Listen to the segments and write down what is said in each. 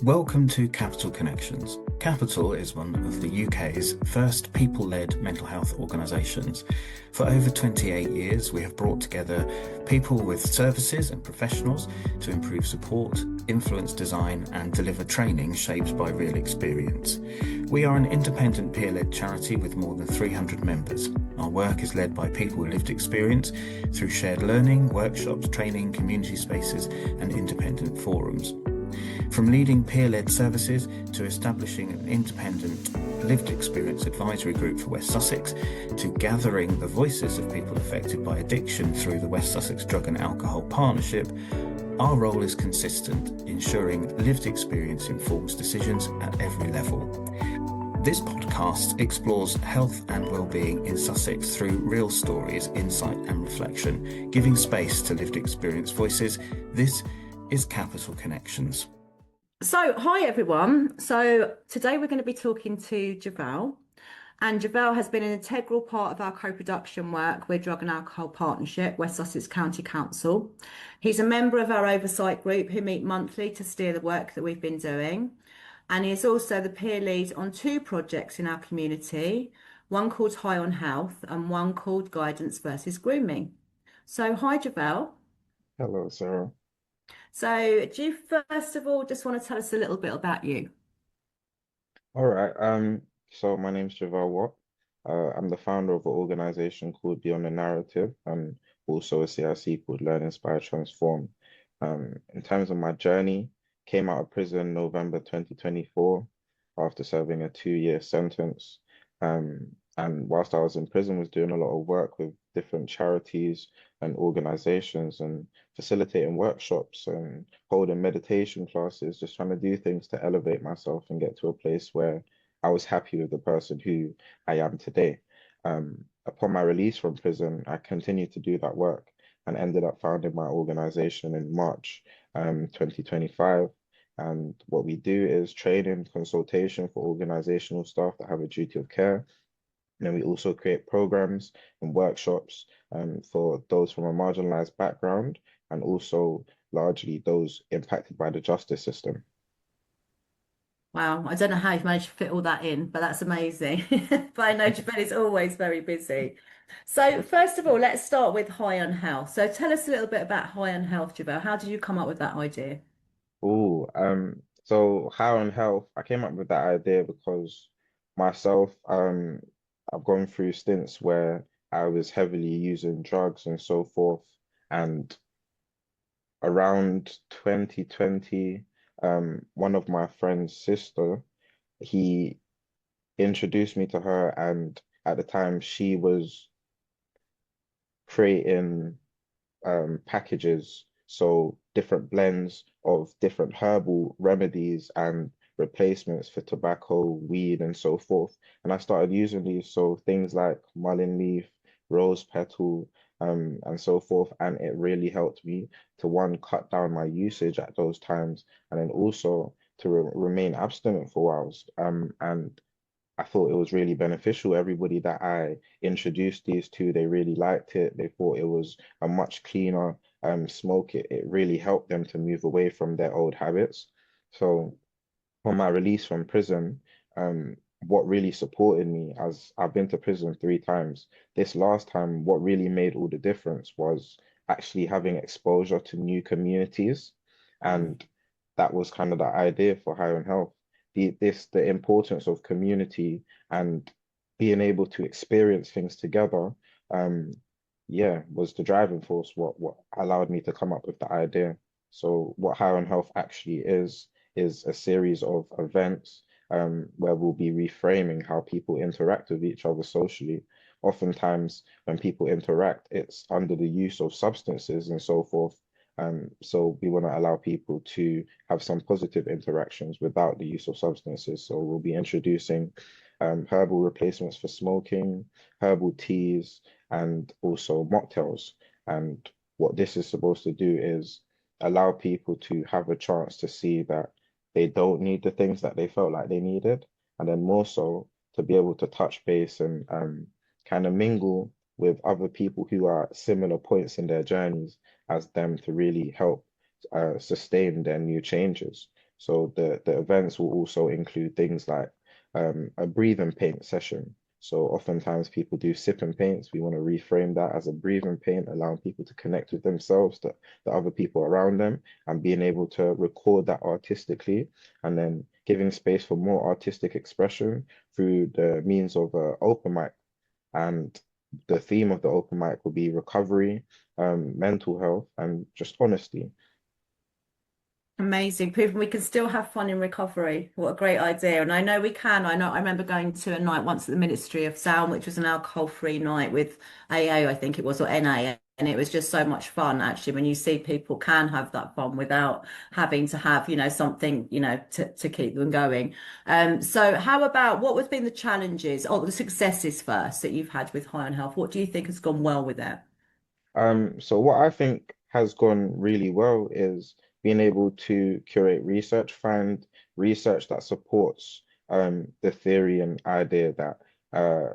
Welcome to Capital Connections. Capital is one of the UK's first people-led mental health organisations. For over 28 years, we have brought together people with services and professionals to improve support, influence design and deliver training shaped by real experience. We are an independent peer-led charity with more than 300 members. Our work is led by people with lived experience through shared learning, workshops, training, community spaces and independent forums. From leading peer-led services to establishing an independent lived experience advisory group for West Sussex, to gathering the voices of people affected by addiction through the West Sussex Drug and Alcohol Partnership, our role is consistent, ensuring lived experience informs decisions at every level. This podcast explores health and well-being in Sussex through real stories, insight and reflection, giving space to lived experience voices. This is Capital Connections. So, hi everyone. So, today we're going to be talking to Javel, and Javel has been an integral part of our co-production work with Drug and Alcohol Partnership, West Sussex County Council. He's a member of our oversight group who meet monthly to steer the work that we've been doing. And he is also the peer lead on two projects in our community, one called High on Health and one called Guidance versus Grooming. So, hi Javel. Hello, Sara. So, do you first of all just want to tell us a little bit about you? All right. So my name's Javel Watt. I'm the founder of an organization called Beyond the Narrative and also a CIC called Learn, Inspire, Transform. In terms of my journey, came out of prison November 2024 after serving a 2-year sentence. And whilst I was in prison, was doing a lot of work with different charities and organizations and facilitating workshops and holding meditation classes, just trying to do things to elevate myself and get to a place where I was happy with the person who I am today. Upon my release from prison, I continued to do that work and ended up founding my organization in March 2025. And what we do is training, consultation for organizational staff that have a duty of care. And then we also create programs and workshops for those from a marginalized background and also largely those impacted by the justice system. Wow, I don't know how you've managed to fit all that in, but that's amazing. But I know Japan is always very busy. So first of all, let's start with High on Health. So tell us a little bit about High on Health, Javel. How did you come up with that idea? So How on Health, I came up with that idea because myself, I've gone through stints where I was heavily using drugs and so forth. And around 2020, one of my friend's sister, he introduced me to her, and at the time she was creating packages, so different blends of different herbal remedies and replacements for tobacco, weed, and so forth. And I started using these, so things like mullein leaf, rose petal, and so forth. And it really helped me to one, cut down my usage at those times, and then also to remain abstinent for whiles. And I thought it was really beneficial. Everybody that I introduced these to, they really liked it. They thought it was a much cleaner smoke. It really helped them to move away from their old habits. So on my release from prison, what really supported me, as I've been to prison 3 times, this last time, what really made all the difference was actually having exposure to new communities. And that was kind of the idea for High on Health. The importance of community and being able to experience things together, um, yeah, was the driving force, what allowed me to come up with the idea. So what High on Health actually is a series of events where we'll be reframing how people interact with each other socially. Oftentimes, when people interact, it's under the use of substances and so forth. So we want to allow people to have some positive interactions without the use of substances. So we'll be introducing herbal replacements for smoking, herbal teas, and also mocktails. And what this is supposed to do is allow people to have a chance to see that they don't need the things that they felt like they needed, and then more so to be able to touch base and kind of mingle with other people who are at similar points in their journeys as them to really help sustain their new changes. So the events will also include things like a breathing paint session. So oftentimes people do sip and paints. We want to reframe that as a breathing paint, allowing people to connect with themselves, the other people around them, and being able to record that artistically, and then giving space for more artistic expression through the means of open mic. And the theme of the open mic will be recovery, mental health, and just honesty. Amazing. Proving we can still have fun in recovery. What a great idea. And I know we can. I remember going to a night once at the Ministry of Sound, which was an alcohol-free night with AA, I think it was, or NA. And it was just so much fun, actually, when you see people can have that fun without having to have, something, to keep them going. So how about what has been the challenges or the successes first that you've had with High on Health? What do you think has gone well with it? So what I think has gone really well is being able to curate research, find research that supports the theory and idea that uh,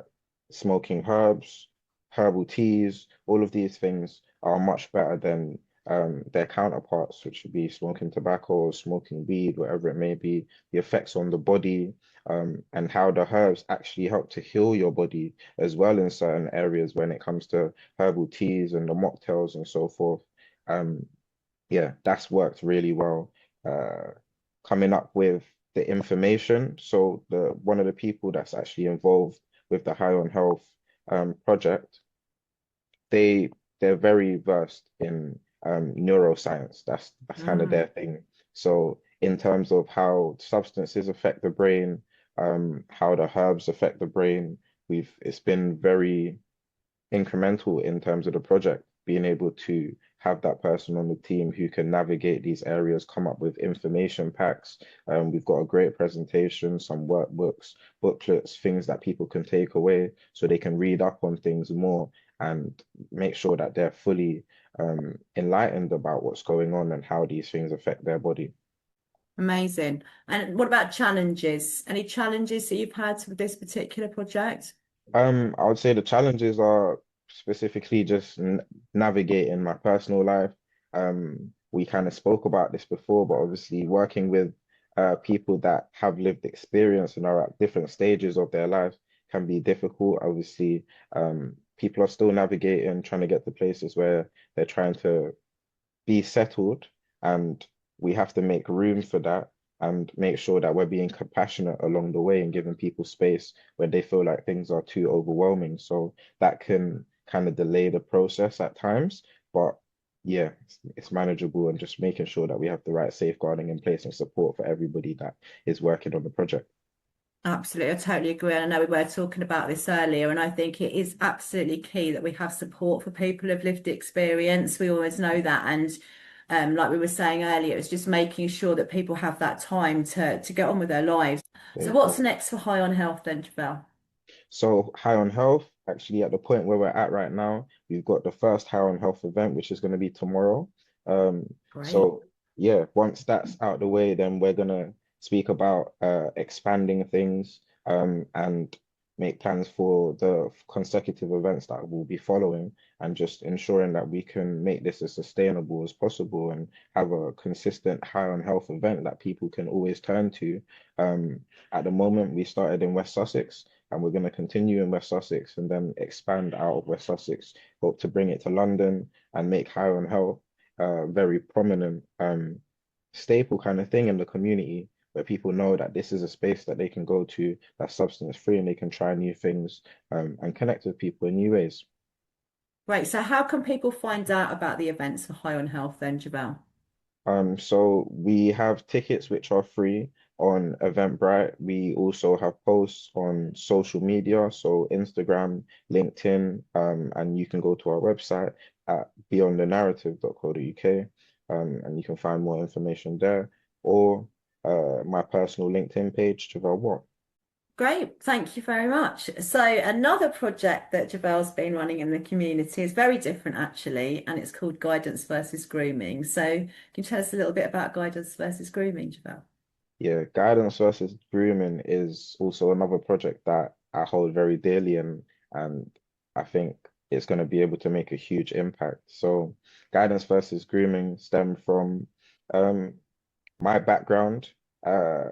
smoking herbs, herbal teas, all of these things are much better than their counterparts, which would be smoking tobacco, smoking weed, whatever it may be, the effects on the body, and how the herbs actually help to heal your body as well in certain areas when it comes to herbal teas and the mocktails and so forth. Um, yeah, that's worked really well. Uh, Coming up with the information. So the one of the people that's actually involved with the High on Health project, they they're very versed in neuroscience. That's kind of their Mm. thing. So in terms of how substances affect the brain, how the herbs affect the brain, we've it's been very incremental in terms of the project, being able to have that person on the team who can navigate these areas, come up with information packs. We've got a great presentation, some workbooks, booklets, things that people can take away so they can read up on things more and make sure that they're fully enlightened about what's going on and how these things affect their body. Amazing. And what about challenges? Any challenges that you've had with this particular project? I would say the challenges are specifically just n navigating my personal life. We kind of spoke about this before, but obviously working with people that have lived experience and are at different stages of their life can be difficult. Obviously, people are still navigating, trying to get to places where they're trying to be settled, and we have to make room for that and make sure that we're being compassionate along the way and giving people space when they feel like things are too overwhelming. So that can kind of delay the process at times, but yeah, it's manageable and just making sure that we have the right safeguarding in place and support for everybody that is working on the project. Absolutely, I totally agree. And I know we were talking about this earlier, and I think it is absolutely key that we have support for people who've lived experience. We always know that. And like we were saying earlier, it's just making sure that people have that time to get on with their lives. So what's next for High on Health then, Javel? So High on Health, actually at the point where we're at right now, we've got the first High on Health event, which is going to be tomorrow. Great. So yeah, once that's out the way, then we're gonna speak about expanding things and make plans for the consecutive events that will be following, and just ensuring that we can make this as sustainable as possible and have a consistent High on Health event that people can always turn to. Um, at the moment, we started in West Sussex, and we're going to continue in West Sussex and then expand out of West Sussex. Hope to bring it to London and make High on Health very prominent staple kind of thing in the community where people know that this is a space that they can go to that's substance free and they can try new things and connect with people in new ways. Great. So how can people find out about the events for High on Health then, Javel? So we have tickets which are free on Eventbrite. We also have posts on social media, so Instagram, LinkedIn, and you can go to our website at beyondthenarrative.co.uk, and you can find more information there, or my personal LinkedIn page, Javel Watt. Great, thank you very much. So another project that Javel's been running in the community is very different actually, and it's called Guidance versus Grooming. So can you tell us a little bit about Guidance versus Grooming, Javel? Yeah, guidance versus grooming is also another project that I hold very dearly and I think it's going to be able to make a huge impact. So guidance versus grooming stem from um, My background, uh,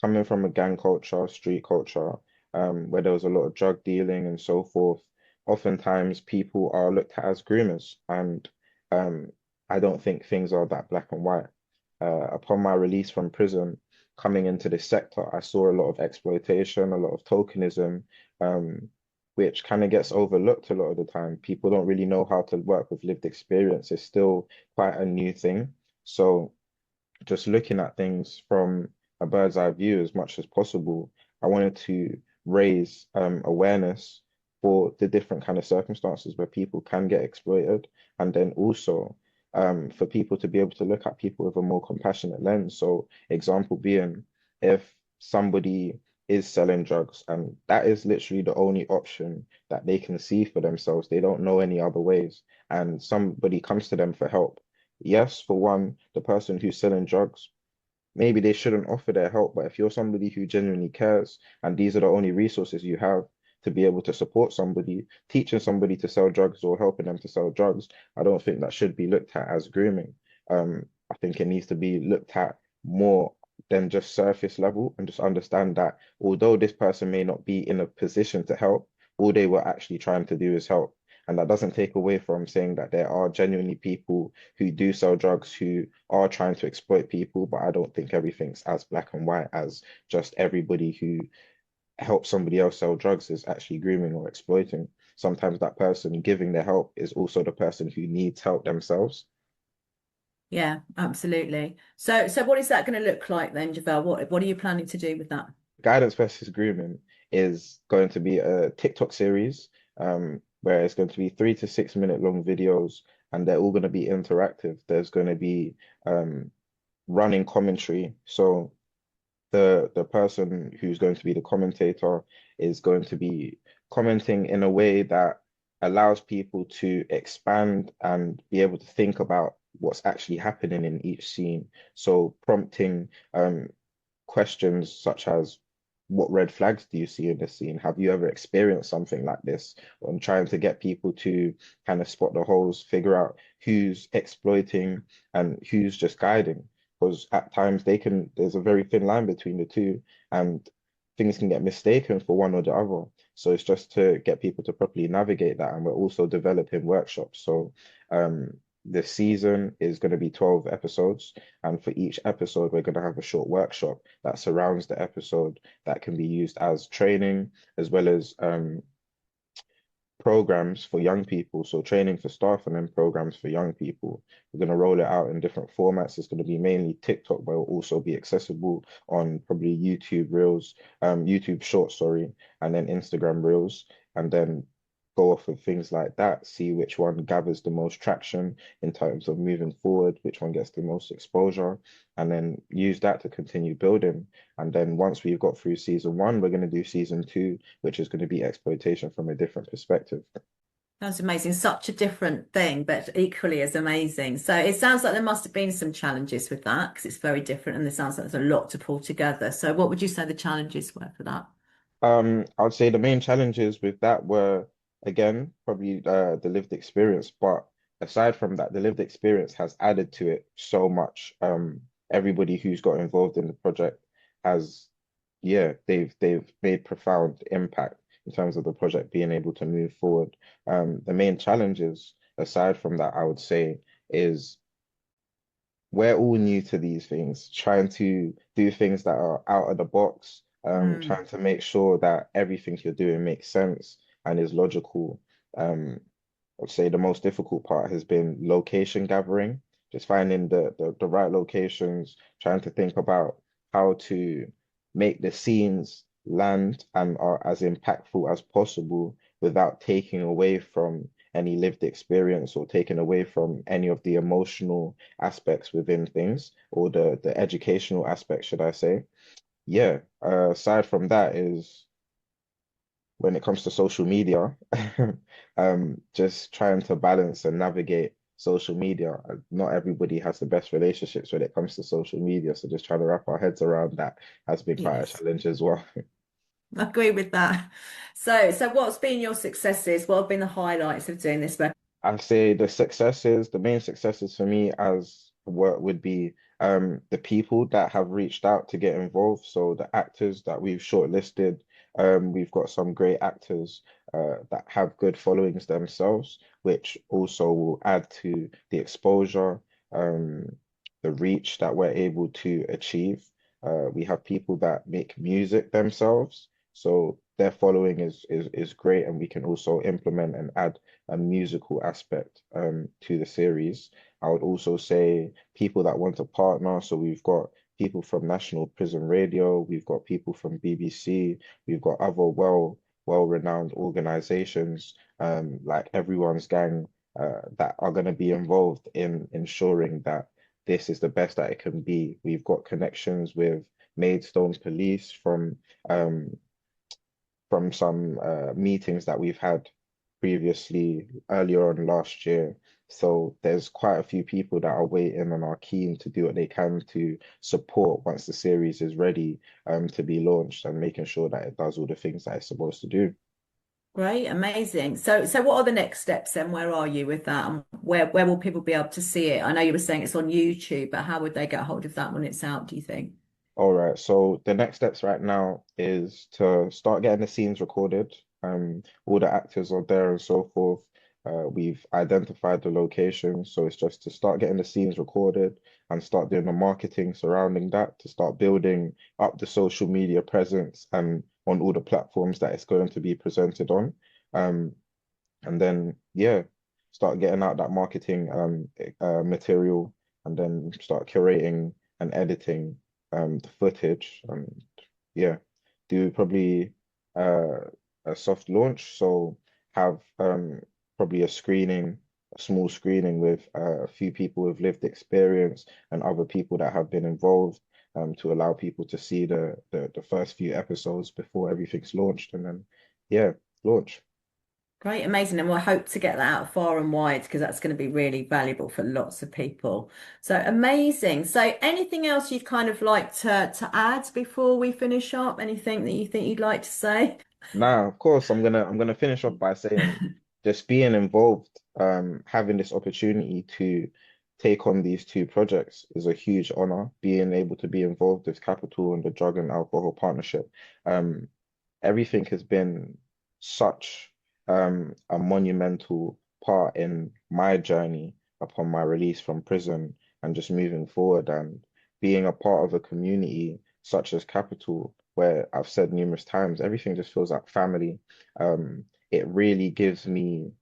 coming from a gang culture, street culture, where there was a lot of drug dealing and so forth, oftentimes people are looked at as groomers, and um, I don't think things are that black and white. Upon my release from prison, coming into this sector, I saw a lot of exploitation, a lot of tokenism, um, which kind of gets overlooked a lot of the time. People don't really know how to work with lived experience. It's still quite a new thing. So just looking at things from a bird's eye view as much as possible, I wanted to raise awareness for the different kind of circumstances where people can get exploited, and then also for people to be able to look at people with a more compassionate lens. So, example being, if somebody is selling drugs and that is literally the only option that they can see for themselves, they don't know any other ways, and somebody comes to them for help. Yes, for one, the person who's selling drugs, maybe they shouldn't offer their help, but if you're somebody who genuinely cares and these are the only resources you have to be able to support somebody, teaching somebody to sell drugs or helping them to sell drugs, I don't think that should be looked at as grooming. I think it needs to be looked at more than just surface level and just understand that although this person may not be in a position to help, all they were actually trying to do is help. And that doesn't take away from saying that there are genuinely people who do sell drugs who are trying to exploit people, but I don't think everything's as black and white as just everybody who helps somebody else sell drugs is actually grooming or exploiting. Sometimes that person giving their help is also the person who needs help themselves. Yeah, absolutely. So what is that going to look like then, Javel? What are you planning to do with that? Guidance versus grooming is going to be a TikTok series, where it's going to be 3 to 6 minute long videos, and they're all going to be interactive. There's going to be um, running commentary. So the person who's going to be the commentator is going to be commenting in a way that allows people to expand and be able to think about what's actually happening in each scene. So prompting questions such as, what red flags do you see in this scene? Have you ever experienced something like this? I'm trying to get people to kind of spot the holes, figure out who's exploiting and who's just guiding. Because at times there's a very thin line between the two, and things can get mistaken for one or the other. So it's just to get people to properly navigate that. And we're also developing workshops. So um, the season is going to be 12 episodes. And for each episode, we're going to have a short workshop that surrounds the episode that can be used as training as well as programs for young people. So training for staff and then programs for young people. We're going to roll it out in different formats. It's going to be mainly TikTok, but it'll also be accessible on probably YouTube Reels, YouTube Shorts, sorry, and then Instagram Reels, and then go off of things like that, see which one gathers the most traction in terms of moving forward, which one gets the most exposure, and then use that to continue building. And then once we've got through season one, we're going to do season two, which is going to be exploitation from a different perspective. That's amazing. Such a different thing, but equally as amazing. So it sounds like there must have been some challenges with that because it's very different and it sounds like there's a lot to pull together. So what would you say the challenges were for that? I would say the main challenges with that were, again, probably the lived experience. But aside from that, the lived experience has added to it so much. Everybody who's got involved in the project has, yeah, they've made profound impact in terms of the project being able to move forward. The main challenges, aside from that, I would say, is we're all new to these things, trying to do things that are out of the box, Mm. trying to make sure that everything you're doing makes sense and is logical. Um, I'd say the most difficult part has been location gathering, just finding the right locations, trying to think about how to make the scenes land and are as impactful as possible without taking away from any lived experience or taking away from any of the emotional aspects within things or the educational aspects, should I say. Yeah, aside from that is when it comes to social media, just trying to balance and navigate social media. Not everybody has the best relationships when it comes to social media, so just trying to wrap our heads around that has been quite a Yes, challenge as well. I agree with that. So what's been your successes? What have been the highlights of doing this work? I say the successes, the main successes for me as work would be the people that have reached out to get involved. So the actors that we've shortlisted, we've got some great actors that have good followings themselves, which also will add to the exposure, um, the reach that we're able to achieve. We have people that make music themselves, so their following is great, and we can also implement and add a musical aspect to the series. I would also say people that want to partner. So we've got people from National Prison Radio, we've got people from BBC, we've got other well-renowned organizations like Everyone's Gang that are going to be involved in ensuring that this is the best that it can be. We've got connections with Maidstone Police um, from some meetings that we've had previously earlier on last year. So there's quite a few people that are waiting and are keen to do what they can to support once the series is ready to be launched, and making sure that it does all the things that it's supposed to do. Great, amazing. So what are the next steps then? Where are you with that? And where will people be able to see it? I know you were saying it's on YouTube, but how would they get hold of that when it's out, do you think? All right, so the next steps right now is to start getting the scenes recorded. All the actors are there and so forth. We've identified the location, so it's just to start getting the scenes recorded and start doing the marketing surrounding that, to start building up the social media presence and on all the platforms that it's going to be presented on. Um, and then yeah, start getting out that marketing material, and then start curating and editing the footage, and yeah, do probably uh a soft launch. So have probably a small screening with a few people with lived experience and other people that have been involved, to allow people to see the first few episodes before everything's launched, and then yeah, launch. Great, amazing. And we'll hope to get that out far and wide because that's going to be really valuable for lots of people. So amazing. So anything else you'd kind of like to add before we finish up? Anything that you think you'd like to say? Now, of course, I'm gonna finish off by saying just being involved, having this opportunity to take on these two projects is a huge honor. Being able to be involved with Capital and the Drug and Alcohol Partnership, um, everything has been such a monumental part in my journey upon my release from prison and just moving forward, and being a part of a community such as Capital, where I've said numerous times, everything just feels like family. It really gives me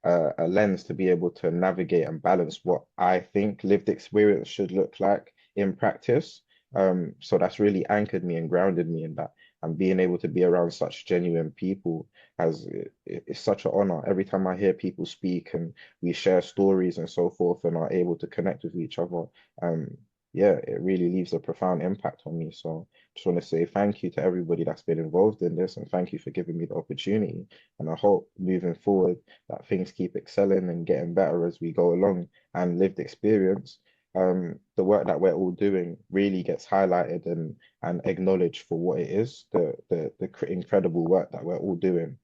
a lens to be able to navigate and balance what I think lived experience should look like in practice. So that's really anchored me and grounded me in that. And being able to be around such genuine people it's such an honor. Every time I hear people speak and we share stories and so forth and are able to connect with each other, um, yeah, it really leaves a profound impact on me. So just want to say thank you to everybody that's been involved in this, and thank you for giving me the opportunity. And I hope moving forward that things keep excelling and getting better as we go along. And lived experience, the work that we're all doing really gets highlighted and acknowledged for what it is, the incredible work that we're all doing,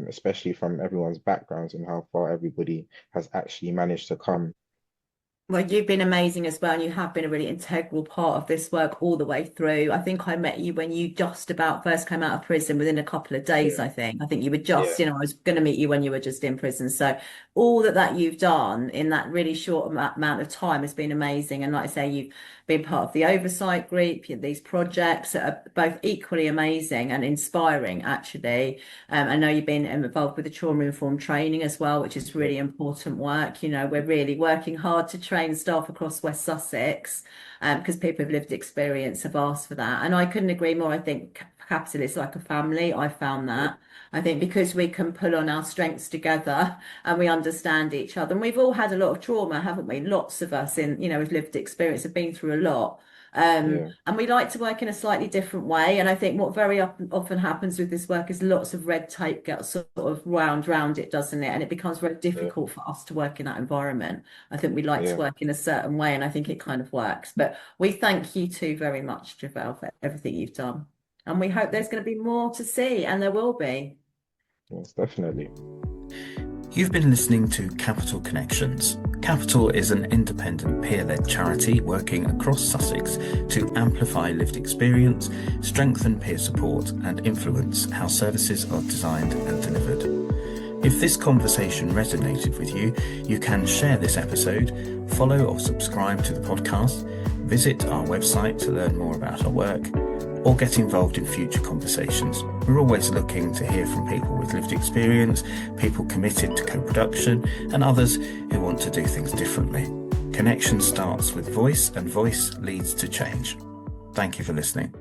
especially from everyone's backgrounds and how far everybody has actually managed to come. Well, you've been amazing as well, and you have been a really integral part of this work all the way through. I think I met you when you just about first came out of prison within a couple of days, Yeah, I think. I think you were yeah, just, I was going to meet you when you were just in prison. So all that you've done in that really short amount of time has been amazing. And like I say, you've been part of the oversight group, these projects that are both equally amazing and inspiring, actually. I know you've been involved with the trauma-informed training as well, which is yeah, really important work. We're really working hard to train staff across West Sussex because people with lived experience have asked for that. And I couldn't agree more. I think Capital is like a family. I found yeah, that. I think because we can pull on our strengths together and we understand each other. And we've all had a lot of trauma, haven't we? Lots of us with lived experience have been through a lot. yeah, And we like to work in a slightly different way. And I think what very often happens with this work is lots of red tape gets sort of wound round it, doesn't it? And it becomes very yeah, difficult for us to work in that environment. I think we like to yeah. work in a certain way, and I think it kind of works. But we thank you too very much, Javel, for everything you've done. And we hope there's going to be more to see, and there will be. Yes, definitely. You've been listening to Capital Connections. Capital is an independent peer-led charity working across Sussex to amplify lived experience, strengthen peer support and influence how services are designed and delivered. If this conversation resonated with you, you can share this episode, follow or subscribe to the podcast, visit our website to learn more about our work, or get involved in future conversations. We're always looking to hear from people with lived experience, people committed to co-production, and others who want to do things differently. Connection starts with voice, and voice leads to change. Thank you for listening.